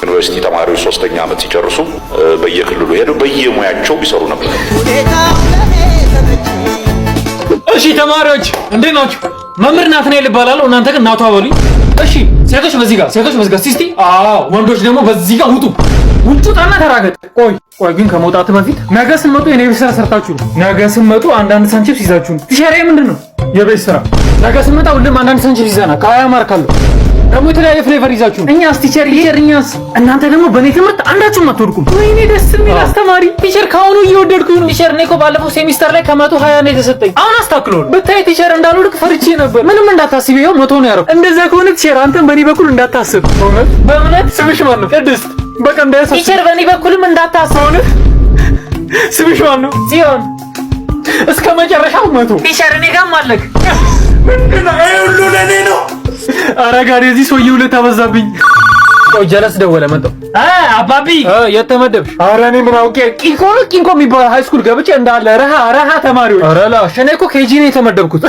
ዩኒቨርሲቲ ተማሪዎች 3ኛ ዓመት ሲጨርሱ በየክልሉ ሄደው በየሙያቸው ቢሰሩ ነበር። እሺ ተማሪዎች እንዴት ናችሁ? መምህር ናትናኤል እባላለሁ። እናንተ ግን ናቱ አበሉኝ። እሺ ሴቶች በዚህ ጋር እስቲ። ወንዶች ደግሞ በዚህ ጋር ውጡ። ውጡና ተራገጥ። ቆይ ግን ከመውጣት በፊት ነገ ስንመጡ የኔ ቤት ስራ ሰርታችሁ ነው። ነገ ስንመጡ አንዳንድ ሳንቺፕስ ይዛችሁ ነው። ቲሸሪያ ምንድነው? የቤት ስራ። ነገ ስንመጣ ሁሉም አንዳንድ ሳንቺፕስ ይዛና ካያ ማርካለሁ። ደግሞ የተለያየ ፍሌቨር ይዛችሁ ነው። እኛስ ቲቸርኛስ እናንተ ደግሞ በኔ ትምህርት አንዳችሁም አትወድቁም። ወይኔ ደስ የሚል አስተማሪ ቲቸር ካሁኑ እየወደድኩኝ ነው። ቲቸር እኔ እኮ ባለፈው ሴሚስተር ላይ ከ120 ነው የተሰጠኝ። አሁን አስተካክሎ ብታይ ቲቸር እንዳልወድቅ ፈርቼ ነበር። ምንም እንዳታስብ ይኸው 100 ነው ያደረኩት። እንደዛ ከሆነ ቲቸር አንተም በኔ በኩል እንዳታስብ። በእውነት ስምሽ ማን ነው? ቅድስት። በቃ እንዳያሳስብ ቲቸር በኔ በኩልም እንዳታስብ። ስምሽ ማን ነው? ጽዮን። እስከ መጨረሻው 100 ቲቸር እኔ ጋርም አለክ። ምንድነው ሁሉ ለኔ ነው? ኧረ ጋር የዚህ ሰውዬ ሁለት አበዛብኝ። ቆይ ጀለስ ደወለ መጣሁ። አባቢ የት ተመደብሽ? ኧረ እኔ ምን አውቄ። ቂንኮ የሚባል ሃይ ስኩል ገብቼ እንዳለ ረሃ ተማሪዎች። ኧረ ላሽ እኔ እኮ ኬጂ ነው የተመደብኩት።